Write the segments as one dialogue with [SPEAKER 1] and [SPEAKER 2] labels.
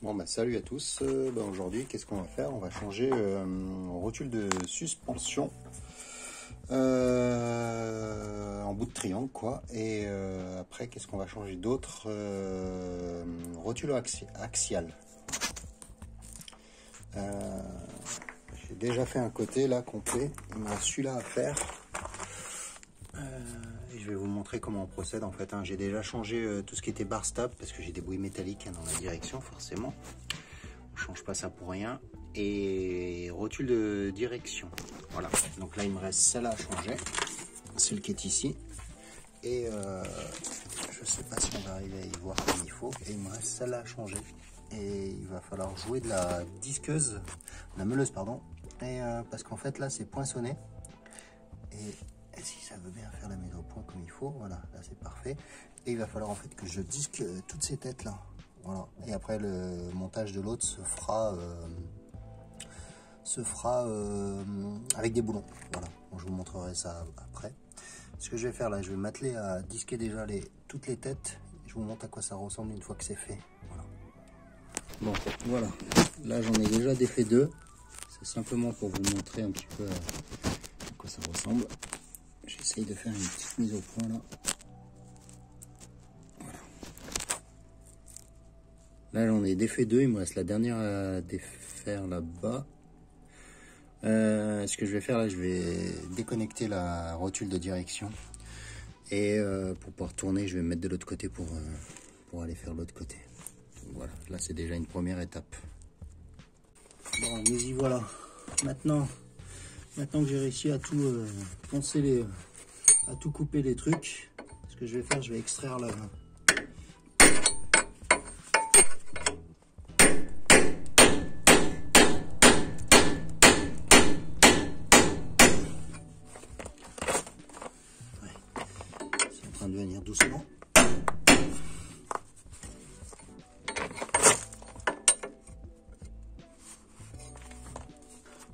[SPEAKER 1] Bon bah salut à tous, aujourd'hui qu'est-ce qu'on va faire? On va changer rotule de suspension en bout de triangle quoi. Et après qu'est-ce qu'on va changer d'autre? Rotule axiale. J'ai déjà fait un côté là complet, il me reste celui-là à faire. Et je vais vous montrer comment on procède en fait. J'ai déjà changé tout ce qui était bar stable parce que j'ai des bouées métalliques dans la direction forcément. On change pas ça pour rien. Et rotule de direction. Voilà. Donc là il me reste celle-là à changer, celle qui est ici. Et je sais pas si on va arriver à y voir comme il faut. Et il me reste celle-là à changer. Et il va falloir jouer de la disqueuse, la meuleuse pardon. Et parce qu'en fait là c'est poinçonné. Et si ça veut bien faire la mise au point comme il faut, voilà, là c'est parfait. Et il va falloir en fait que je disque toutes ces têtes là, voilà. Et après le montage de l'autre se fera avec des boulons, voilà. Bon, je vous montrerai ça après. Ce que je vais faire là, je vais m'atteler à disquer déjà toutes les têtes. Je vous montre à quoi ça ressemble une fois que c'est fait, voilà. Bon, voilà, là j'en ai déjà défait deux. C'est simplement pour vous montrer un petit peu à quoi ça ressemble. J'essaye de faire une petite mise au point là. Voilà. Là j'en ai défait deux, il me reste la dernière à défaire là-bas. Ce que je vais faire là, je vais déconnecter la rotule de direction. Et pour pouvoir tourner, je vais me mettre de l'autre côté pour aller faire l'autre côté. Donc, voilà, là c'est déjà une première étape. Bon, nous y voilà. Maintenant que j'ai réussi à tout poncer à tout couper les trucs, ce que je vais faire, je vais extraire la... Ouais. C'est en train de venir doucement.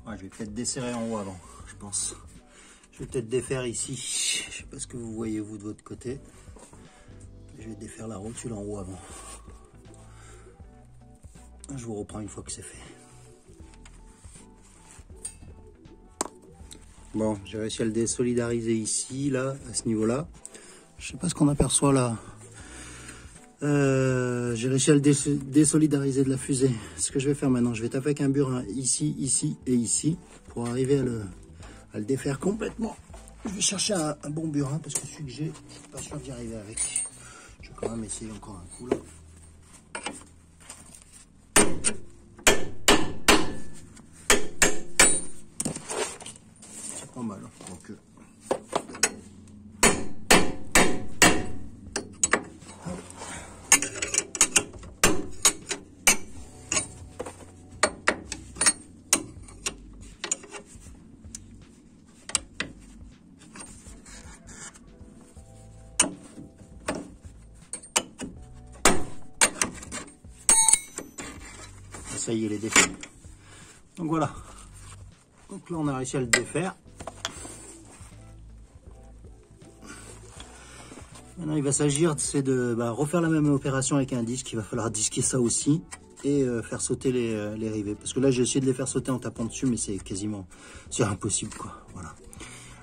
[SPEAKER 1] Ouais, je vais peut-être desserrer en haut avant, je pense. Je vais peut-être défaire ici. Je sais pas ce que vous voyez vous de votre côté. Je vais défaire la rotule en haut avant. Je vous reprends une fois que c'est fait. Bon, j'ai réussi à le désolidariser ici, là, à ce niveau-là. Je sais pas ce qu'on aperçoit là. J'ai réussi à le désolidariser de la fusée. Ce que je vais faire maintenant, je vais taper avec un burin ici, ici et ici pour arriver à le défaire complètement. Je vais chercher un bon burin parce que celui que j'ai, je suis pas sûr d'y arriver avec. Je vais quand même essayer encore un coup là. C'est pas mal. Donc, ça y est, il est défait. Donc voilà. Donc là, on a réussi à le défaire. Maintenant, il va s'agir de refaire la même opération avec un disque. Il va falloir disquer ça aussi et faire sauter les rivets. Parce que là, j'ai essayé de les faire sauter en tapant dessus, mais c'est impossible, quoi. Voilà.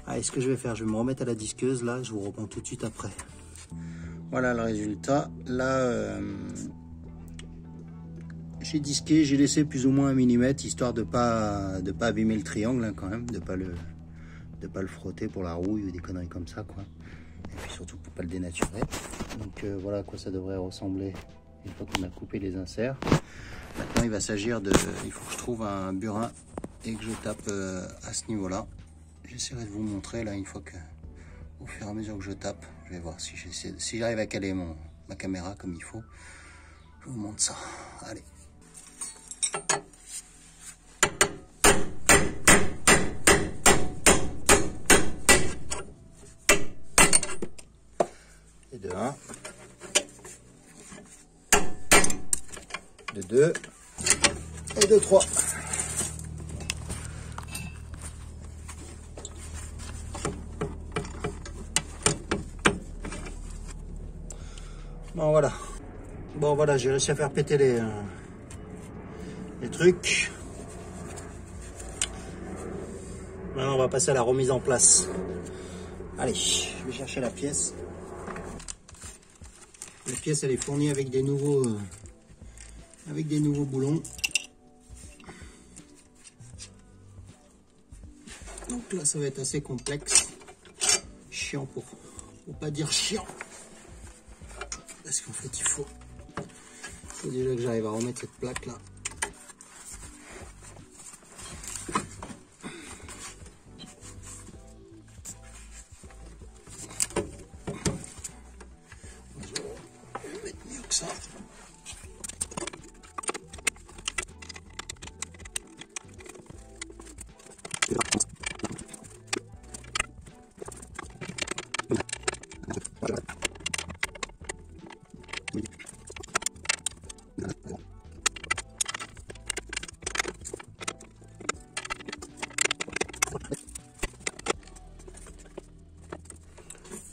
[SPEAKER 1] Allez, ce que je vais faire, je vais me remettre à la disqueuse. Là, je vous reprends tout de suite après. Voilà le résultat. Là, j'ai disqué, j'ai laissé plus ou moins 1 mm, histoire de pas abîmer le triangle hein, quand même, de pas le frotter pour la rouille ou des conneries comme ça quoi. Et puis surtout pour pas le dénaturer. Donc voilà à quoi ça devrait ressembler une fois qu'on a coupé les inserts. Maintenant il va s'agir il faut que je trouve un burin et que je tape à ce niveau-là. J'essaierai de vous montrer là une fois que, au fur et à mesure que je tape, je vais voir si j'arrive à caler ma caméra comme il faut. Je vous montre ça. Allez. Et de 1, de 2 et de 3. Bon voilà. Bon voilà, j'ai réussi à faire péter les trucs. Maintenant, on va passer à la remise en place. Allez, je vais chercher la pièce. La pièce, elle est fournie avec des nouveaux boulons. Donc là, ça va être assez complexe. Chiant pour pas dire chiant. Parce qu'en fait, il faut déjà que j'arrive à remettre cette plaque là. Je vais mettre mieux que ça.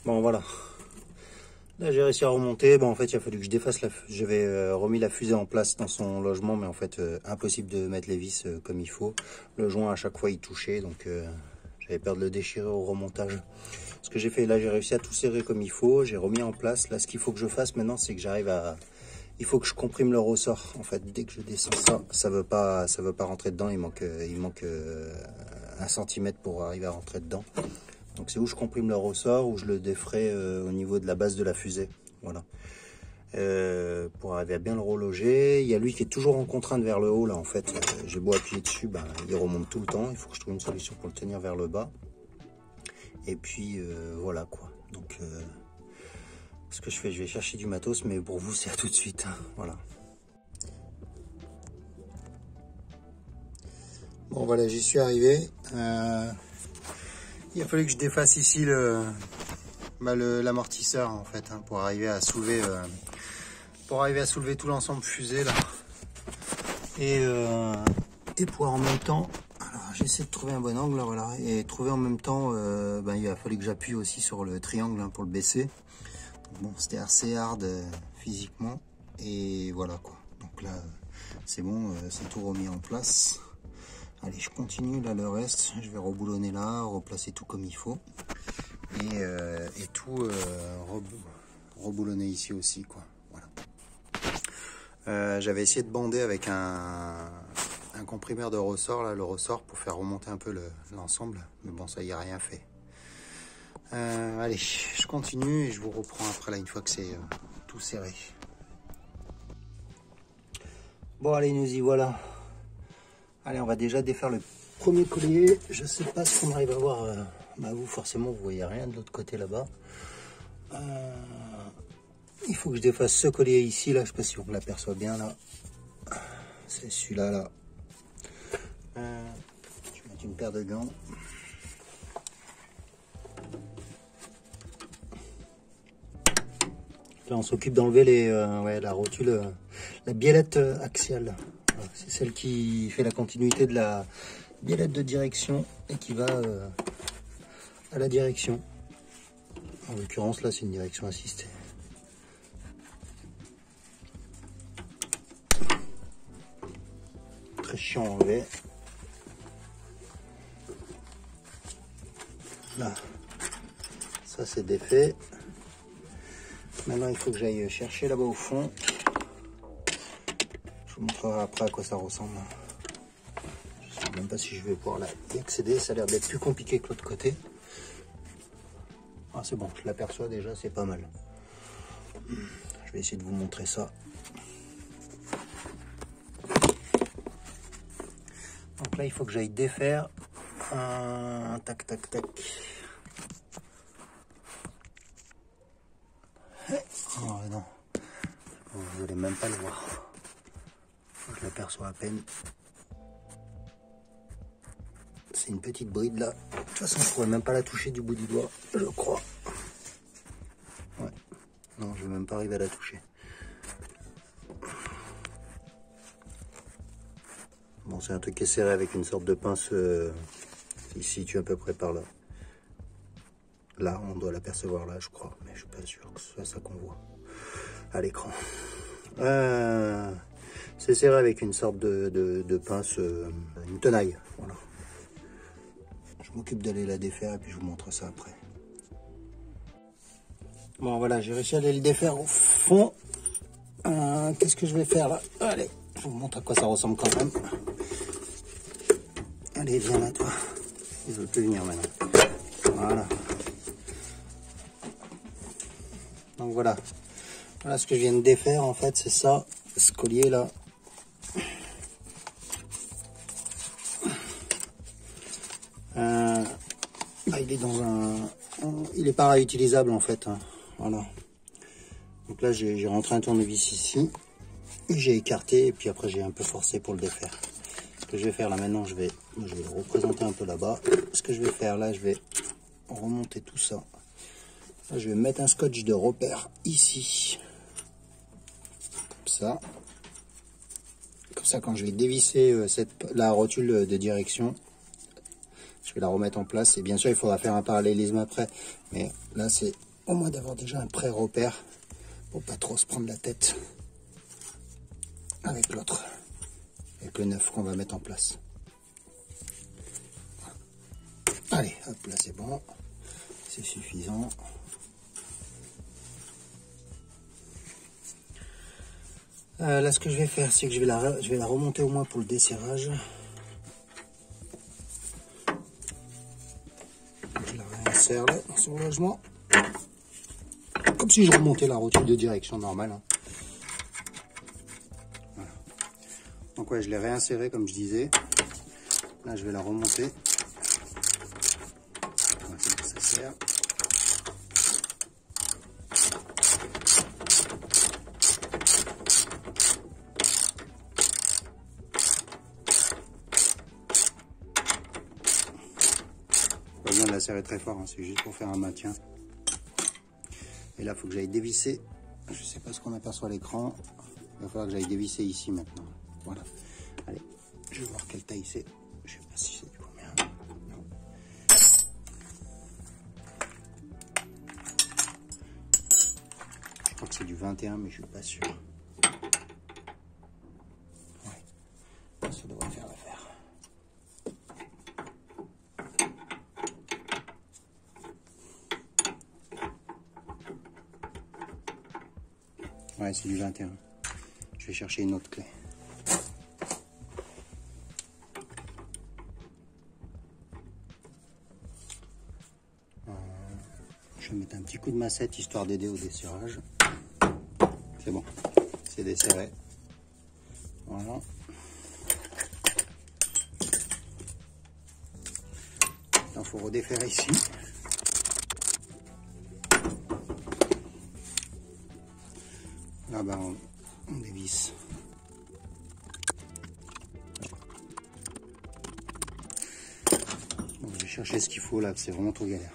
[SPEAKER 1] Bon voilà, là j'ai réussi à remonter. Bon en fait il a fallu que je défasse j'avais remis la fusée en place dans son logement, mais en fait impossible de mettre les vis comme il faut. Le joint à chaque fois il touchait, donc j'avais peur de le déchirer au remontage. Ce que j'ai fait là, j'ai réussi à tout serrer comme il faut, j'ai remis en place. Là ce qu'il faut que je fasse maintenant, c'est que j'arrive à... Il faut que je comprime le ressort. En fait dès que je descends ça veut pas rentrer dedans. Il manque 1 centimètre pour arriver à rentrer dedans. Donc c'est où je comprime le ressort, où je le défrais au niveau de la base de la fusée. Voilà. Pour arriver à bien le reloger. Il y a lui qui est toujours en contrainte vers le haut là en fait. J'ai beau appuyer dessus, ben, il remonte tout le temps. Il faut que je trouve une solution pour le tenir vers le bas. Et puis voilà quoi. Donc ce que je fais, je vais chercher du matos, mais pour vous c'est à tout de suite. Hein. Voilà. Bon voilà, j'y suis arrivé. Il a fallu que je défasse ici l'amortisseur en fait, hein, pour arriver à soulever tout l'ensemble fusée là. Et pour en même temps, alors j'essaie de trouver un bon angle là, voilà, et trouver en même temps, il a fallu que j'appuie aussi sur le triangle hein, pour le baisser. Donc, bon, c'était assez hard physiquement, et voilà quoi. Donc là, c'est bon, c'est tout remis en place. Allez, je continue là le reste, je vais reboulonner là, replacer tout comme il faut. Et tout reboulonner ici aussi quoi. Voilà. J'avais essayé de bander avec un comprimeur de ressort là, le ressort pour faire remonter un peu l'ensemble, mais bon ça y a rien fait. Allez, je continue et je vous reprends après là une fois que c'est tout serré. Bon allez, nous y voilà. Allez, on va déjà défaire le premier collier. Je sais pas si on arrive à voir. Vous, forcément, vous voyez rien de l'autre côté là-bas. Il faut que je défasse ce collier ici. Là, je sais pas si on l'aperçoit bien là. C'est celui-là là. Je vais mettre une paire de gants. Là, on s'occupe d'enlever la rotule, la biellette axiale. C'est celle qui fait la continuité de la biellette de direction et qui va à la direction. En l'occurrence, là, c'est une direction assistée. Très chiant à enlever. Là, ça c'est défait. Maintenant, il faut que j'aille chercher là-bas au fond. Je vous montrerai après à quoi ça ressemble. Je ne sais même pas si je vais pouvoir y accéder. Ça a l'air d'être plus compliqué que l'autre côté. Ah, c'est bon, je l'aperçois déjà, c'est pas mal. Je vais essayer de vous montrer ça. Donc là, il faut que j'aille défaire un tac, tac, tac. Oh non, vous n'allez même pas le voir. Je l'aperçois à peine. C'est une petite bride là. De toute façon, je pourrais même pas la toucher du bout du doigt, je crois. Ouais. Non, je vais même pas arriver à la toucher. Bon, c'est un truc qui est serré avec une sorte de pince qui se situe à peu près par là. Là, on doit l'apercevoir là, je crois. Mais je suis pas sûr que ce soit ça qu'on voit à l'écran. C'est C'est serré avec une sorte de pince, une tenaille. Voilà. Je m'occupe d'aller la défaire et puis je vous montre ça après. Bon voilà, j'ai réussi à aller le défaire au fond. Qu'est-ce que je vais faire là? Allez, je vous montre à quoi ça ressemble quand même. Allez, viens là toi. Ils veulent plus venir maintenant. Voilà. Donc voilà. Voilà ce que je viens de défaire en fait, c'est ça, ce collier là. Bah, il est dans un... Il est pas réutilisable en fait. Hein. Voilà. Donc là j'ai rentré un tournevis ici. Et j'ai écarté et puis après j'ai un peu forcé pour le défaire. Ce que je vais faire là maintenant, je vais le représenter un peu là-bas. Ce que je vais faire là, je vais remonter tout ça. Là, je vais mettre un scotch de repère ici. Comme ça. Comme ça, quand je vais dévisser la rotule de direction, je vais la remettre en place. Et bien sûr, il faudra faire un parallélisme après. Mais là, c'est au moins d'avoir déjà un pré-repère pour pas trop se prendre la tête avec l'autre. Avec le neuf qu'on va mettre en place. Allez, hop, là c'est bon. C'est suffisant. Là, ce que je vais faire, c'est que je vais la remonter au moins pour le desserrage. Je la réinsère là, dans son logement. Comme si je remontais la rotule de direction normale. Hein. Voilà. Donc ouais, je l'ai réinsérée comme je disais. Là, je vais la remonter. Voilà, c'est ça sert. Pas besoin de la serrer très fort, hein, c'est juste pour faire un maintien. Et là, il faut que j'aille dévisser. Je ne sais pas ce qu'on aperçoit à l'écran. Il va falloir que j'aille dévisser ici maintenant. Voilà. Allez, je vais voir quelle taille c'est. Je ne sais pas si c'est du combien. Non. Je crois que c'est du 21, mais je ne suis pas sûr. Ouais. Ça devrait faire l'affaire. Ouais, c'est du 21. Je vais chercher une autre clé. Je vais mettre un petit coup de massette histoire d'aider au desserrage. C'est bon, c'est desserré. Voilà. Il faut redéfaire ici. Là, bah, on dévisse. Bon, je vais chercher ce qu'il faut là, c'est vraiment trop galère.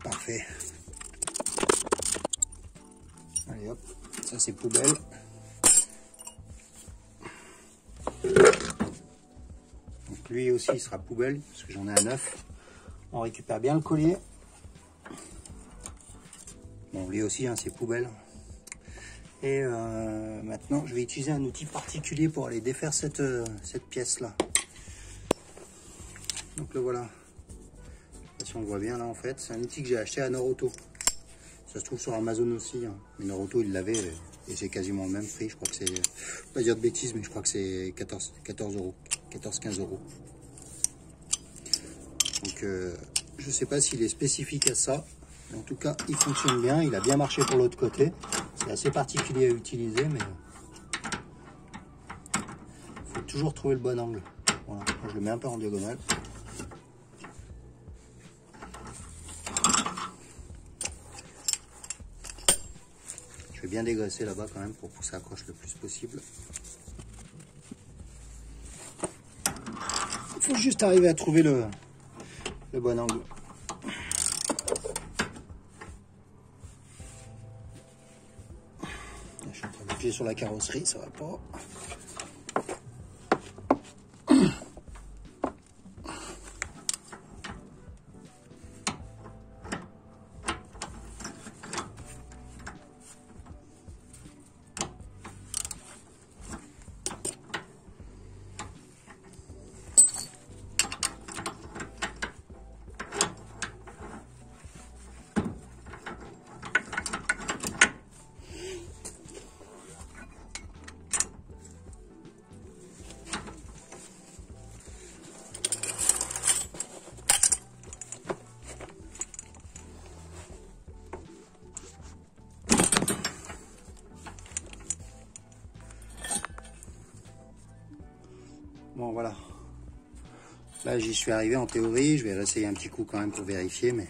[SPEAKER 1] Parfait. Allez hop, ça c'est poubelle. Donc lui aussi il sera poubelle, parce que j'en ai un neuf. On récupère bien le collier. Bon, lui aussi, hein, c'est poubelle. Et maintenant, je vais utiliser un outil particulier pour aller défaire cette pièce-là. Donc le voilà. Je sais pas si on le voit bien là en fait. C'est un outil que j'ai acheté à Noroto. Ça se trouve sur Amazon aussi. Hein. Mais Noroto, il l'avait et c'est quasiment le même prix. Je crois que c'est... Je ne vais pas dire de bêtises, mais je crois que c'est 14 euros. 14-15 euros. Donc je ne sais pas s'il est spécifique à ça. En tout cas, il fonctionne bien, il a bien marché pour l'autre côté. C'est assez particulier à utiliser, mais il faut toujours trouver le bon angle. Voilà, je le mets un peu en diagonale. Je vais bien dégraisser là-bas quand même pour que ça accroche le plus possible. Il faut juste arriver à trouver le bon angle. Je suis en train d'appuyer sur la carrosserie, ça va pas. Bon voilà. Là j'y suis arrivé en théorie, je vais réessayer un petit coup quand même pour vérifier, mais...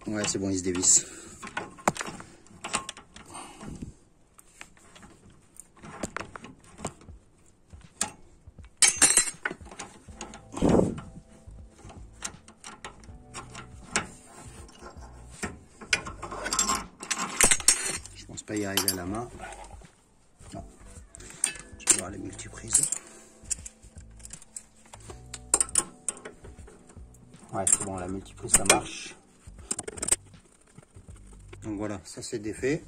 [SPEAKER 1] Ouais c'est bon, il se dévisse. Je pense pas y arriver à la main. Non. Je vais voir les multiprises. Ouais, c'est bon, la multiprise ça marche. Donc voilà, ça c'est défait.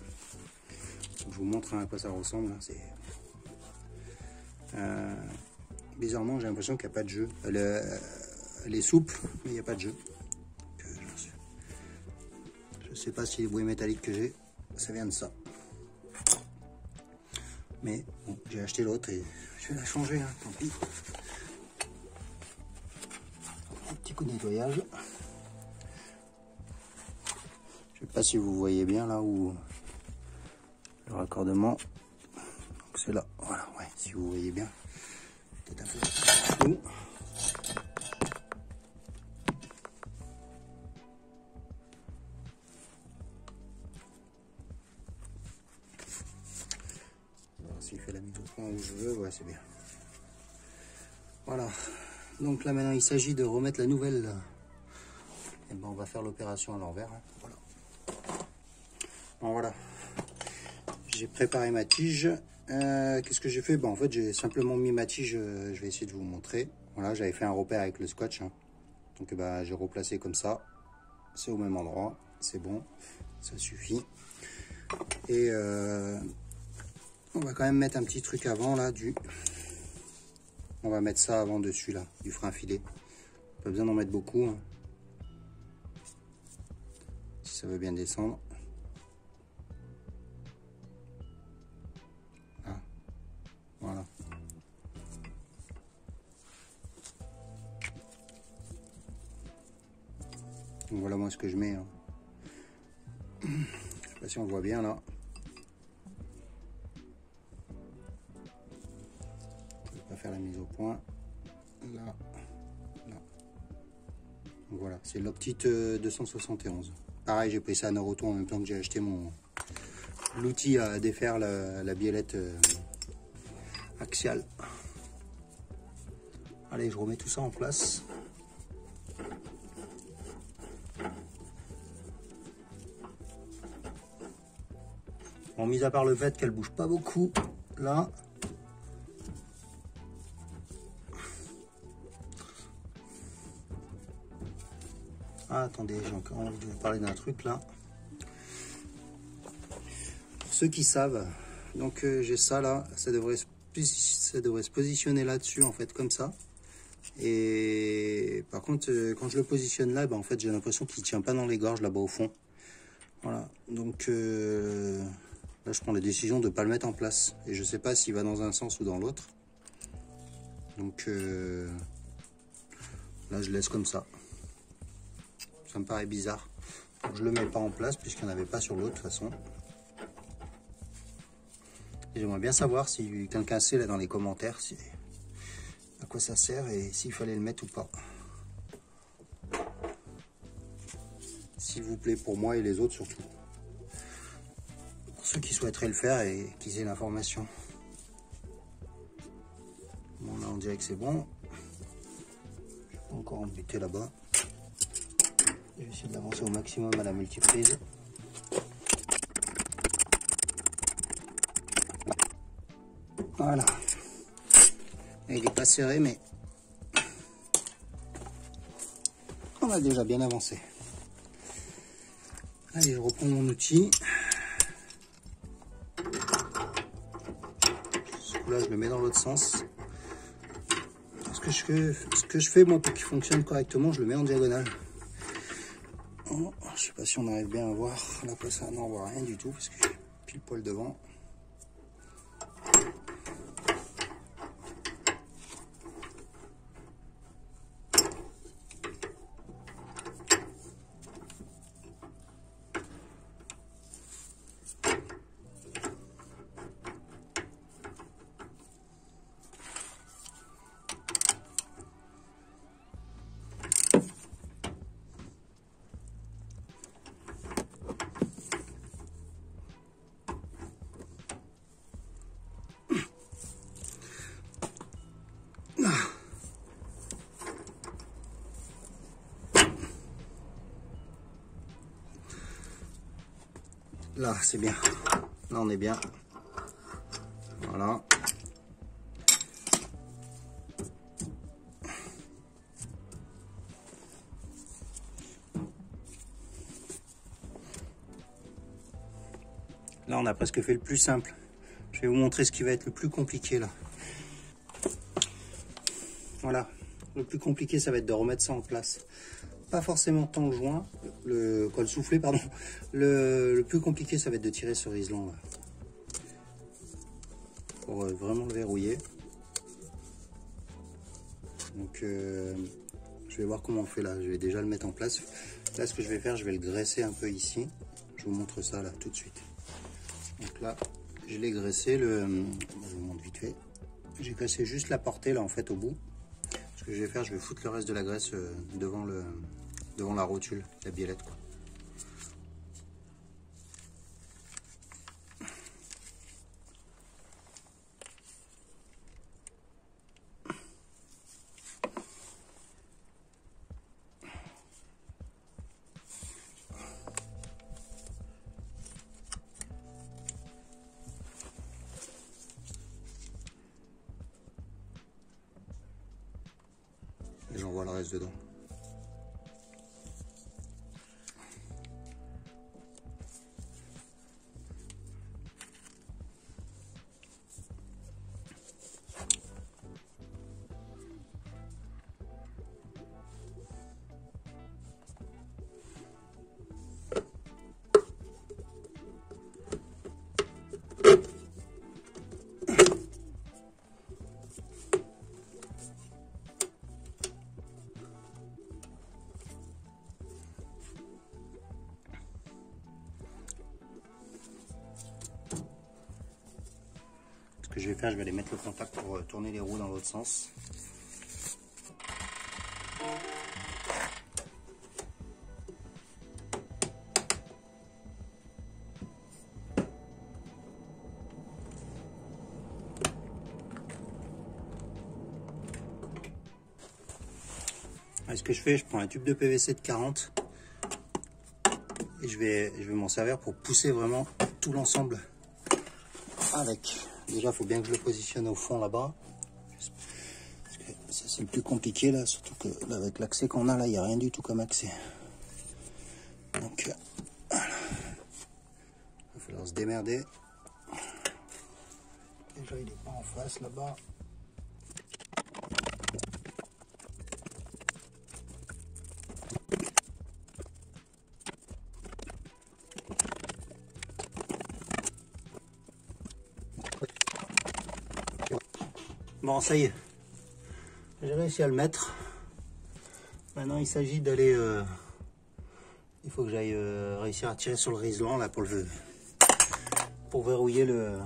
[SPEAKER 1] Je vous montre à quoi ça ressemble. Bizarrement, j'ai l'impression qu'il n'y a pas de jeu. Elle est souple, mais il n'y a pas de jeu. Je sais pas si les bruits métalliques que j'ai, ça vient de ça. Mais bon, j'ai acheté l'autre et je vais la changer, hein, tant pis. Un petit coup de nettoyage. Je sais pas si vous voyez bien là où le raccordement. Donc c'est là, voilà, ouais, si vous voyez bien. Peut-être un peu flou. S'il fait la mise au point où je veux, ouais, c'est bien. Voilà. Donc là maintenant, il s'agit de remettre la nouvelle. Et ben, on va faire l'opération à l'envers. Hein. Voilà. Bon, voilà. J'ai préparé ma tige. Qu'est-ce que j'ai fait? En fait, j'ai simplement mis ma tige. Je vais essayer de vous montrer. Voilà, j'avais fait un repère avec le scotch. Hein. Donc, j'ai replacé comme ça. C'est au même endroit. C'est bon. Ça suffit. Et on va quand même mettre un petit truc avant là on va mettre ça avant dessus là, du frein filé. Pas besoin d'en mettre beaucoup. Hein. Si ça veut bien descendre. Ah. Voilà. Donc voilà moi ce que je mets. Hein. Je sais pas si on voit bien là. Faire la mise au point là, là. Donc voilà, c'est l'Optite 271. Pareil, j'ai pris ça à Naruto en même temps que j'ai acheté l'outil à défaire la biellette axiale. Allez, je remets tout ça en place. Bon, mis à part le fait qu'elle bouge pas beaucoup là. Ah, attendez, j'ai encore envie de vous parler d'un truc là. Pour ceux qui savent, donc j'ai ça là, ça devrait se positionner là-dessus en fait comme ça. Et par contre, quand je le positionne là, en fait j'ai l'impression qu'il ne tient pas dans les gorges là-bas au fond. Voilà, donc là je prends la décision de ne pas le mettre en place. Et je ne sais pas s'il va dans un sens ou dans l'autre. Donc là je laisse comme ça. Ça me paraît bizarre. Donc, je le mets pas en place puisqu'il n'y en avait pas sur l'autre de toute façon. J'aimerais bien savoir si quelqu'un sait là dans les commentaires à quoi ça sert et s'il fallait le mettre ou pas. S'il vous plaît, pour moi et les autres surtout. Pour ceux qui souhaiteraient le faire et qui aient l'information. Bon là on dirait que c'est bon. Je vais encore embuter là-bas. Je vais essayer d'avancer au maximum à la multiprise. Voilà. Et il n'est pas serré, mais on a déjà bien avancé. Allez, je reprends mon outil. Ce coup-là, je le mets dans l'autre sens. Ce que je fais, moi, pour qu'il fonctionne correctement, je le mets en diagonale. Oh, je sais pas si on arrive bien à voir. Là, après ça, non, on voit rien du tout parce que je suis pile poil devant. Là, c'est bien. Là, on est bien. Voilà. Là, on a presque fait le plus simple. Je vais vous montrer ce qui va être le plus compliqué là. Voilà. Le plus compliqué, ça va être de remettre ça en place. Pas forcément tant le joint, le soufflet, pardon. Le plus compliqué, ça va être de tirer ce riselant là. Pour vraiment le verrouiller. Donc, je vais voir comment on fait là. Je vais déjà le mettre en place. Là, ce que je vais faire, je vais le graisser un peu ici. Je vous montre ça là tout de suite. Donc là, je l'ai graissé. Je vous montre vite fait. J'ai graissé juste la portée là en fait au bout. Ce que je vais faire, je vais foutre le reste de la graisse devant la rotule, la biellette quoi. Et j'envoie le reste dedans. Ce que je vais faire, je vais aller mettre le contact pour tourner les roues dans l'autre sens. Et ce que je fais, je prends un tube de PVC de 40 et je vais m'en servir pour pousser vraiment tout l'ensemble avec. Déjà, il faut bien que je le positionne au fond là-bas. Parce que ça, c'est le plus compliqué là, surtout que là, avec l'accès qu'on a là, il n'y a rien du tout comme accès. Donc, voilà. Il va falloir se démerder. Déjà, il n'est pas en face là-bas. Bon, ça y est, j'ai réussi à le mettre. Maintenant, il s'agit d'aller... il faut que j'aille réussir à tirer sur le riselant là pour verrouiller le...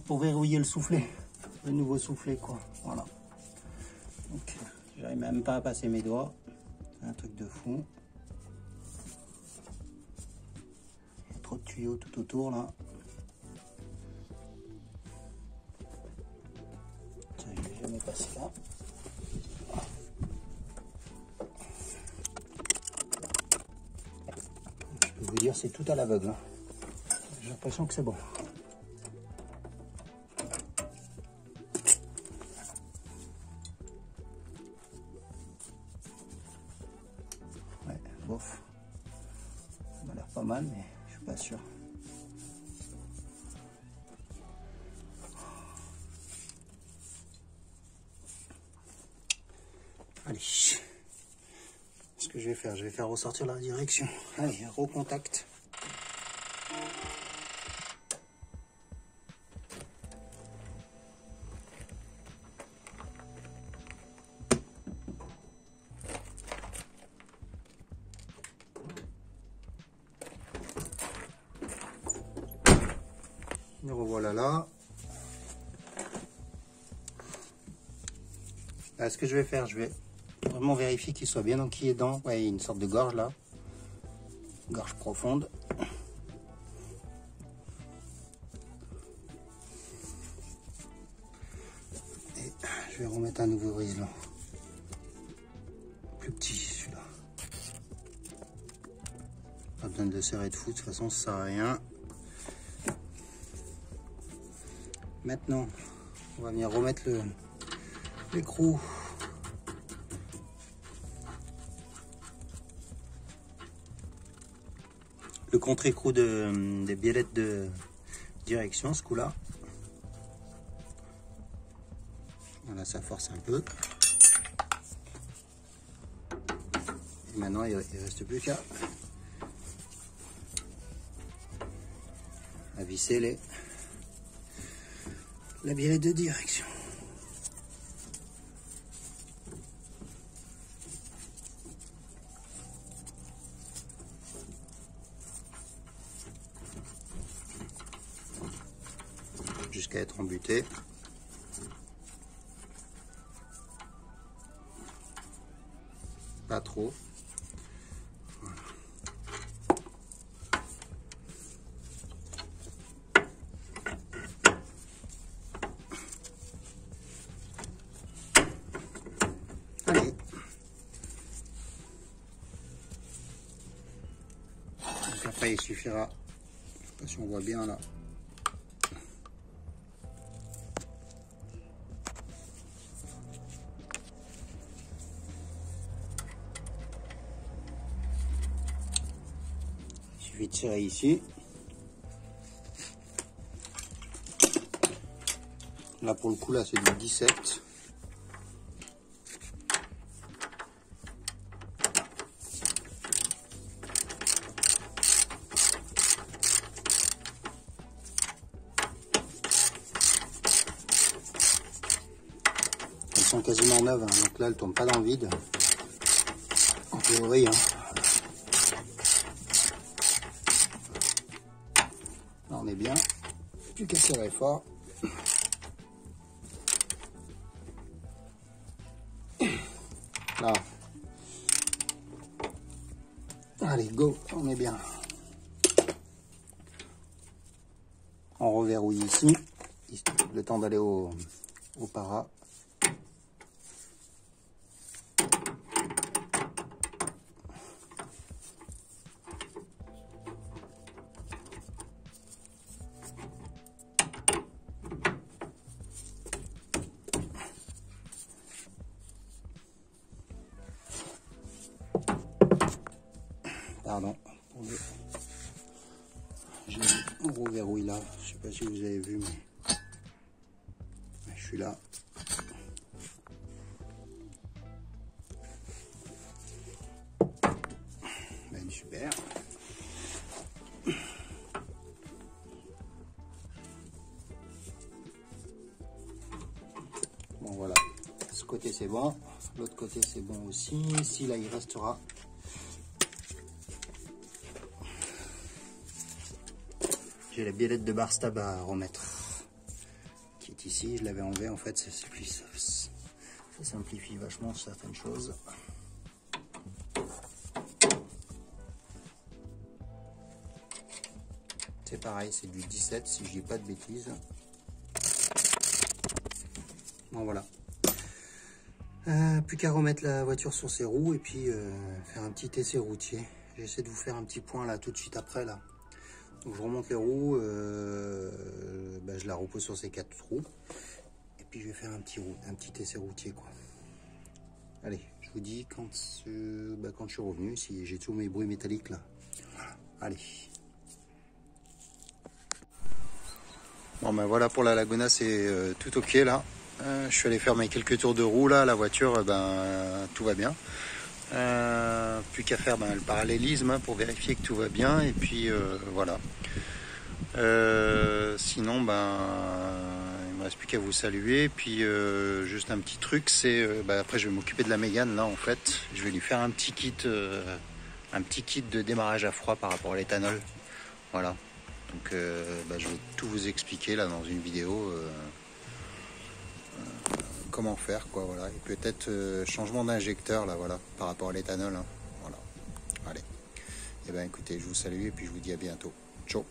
[SPEAKER 1] Pour verrouiller le soufflet, le nouveau soufflet quoi. Voilà. Donc, j'arrive même pas à passer mes doigts. C'est un truc de fou. Il y a trop de tuyaux tout autour là. Passer là. Je peux vous dire, c'est tout à l'aveugle. J'ai l'impression que c'est bon. Ouais, bof. Ça m'a l'air pas mal, mais je suis pas sûr. Allez, ce que je vais faire ressortir la direction. Allez, recontact. Et revoilà là. Là, ce que je vais faire, je vais vraiment vérifier qu'il soit bien enquillé dedans. Ouais, il y a une sorte de gorge là. Gorge profonde. Et je vais remettre un nouveau riselant. Plus petit celui-là. Pas besoin de le serrer de fou, de toute façon ça sert à rien. Maintenant, on va venir remettre l'écrou. Le contre-écrou des biellettes de direction, ce coup-là. Voilà, ça force un peu. Et maintenant, il ne reste plus qu'à visser la biellette de direction. Jusqu'à être embuté. Pas trop. Voilà. Allez. Donc après il suffira, je sais pas si on voit bien là. Je vais tirer ici. Là pour le coup là c'est du 17. Elles sont quasiment neuves, hein, donc là elles tombent pas dans le vide. En théorie, hein. Là on est bien, plus qu'à serrer fort. Là, allez go, on est bien. On reverrouille ici, le temps d'aller au para. Pardon, on reverrouille là, je sais pas si vous avez vu, mais je suis là. Ben, super. Bon voilà, ce côté c'est bon, l'autre côté c'est bon aussi. Ici là il restera j'ai la biellette de Barstab à remettre, qui est ici. Je l'avais enlevée en fait, ça simplifie vachement certaines choses. C'est pareil, c'est du 17 si je dis pas de bêtises. Bon voilà. Plus qu'à remettre la voiture sur ses roues et puis faire un petit essai routier. J'essaie de vous faire un petit point là tout de suite après là. Donc je remonte les roues, je la repose sur ces 4 roues et puis je vais faire un petit essai routier quoi. Allez, je vous dis quand je suis revenu, si j'ai tous mes bruits métalliques là. Voilà. Allez. Bon ben voilà pour la Laguna, c'est tout ok là. Je suis allé faire mes quelques tours de roue là, la voiture tout va bien. Plus qu'à faire le parallélisme hein, pour vérifier que tout va bien et puis voilà. Sinon il me reste plus qu'à vous saluer et puis juste un petit truc, c'est après je vais m'occuper de la Mégane là en fait. Je vais lui faire un petit kit de démarrage à froid par rapport à l'éthanol. Voilà. Donc je vais tout vous expliquer là dans une vidéo. Comment faire quoi, voilà, et peut-être changement d'injecteur là, voilà, par rapport à l'éthanol hein. Voilà, allez, et écoutez, je vous salue et puis je vous dis à bientôt, ciao.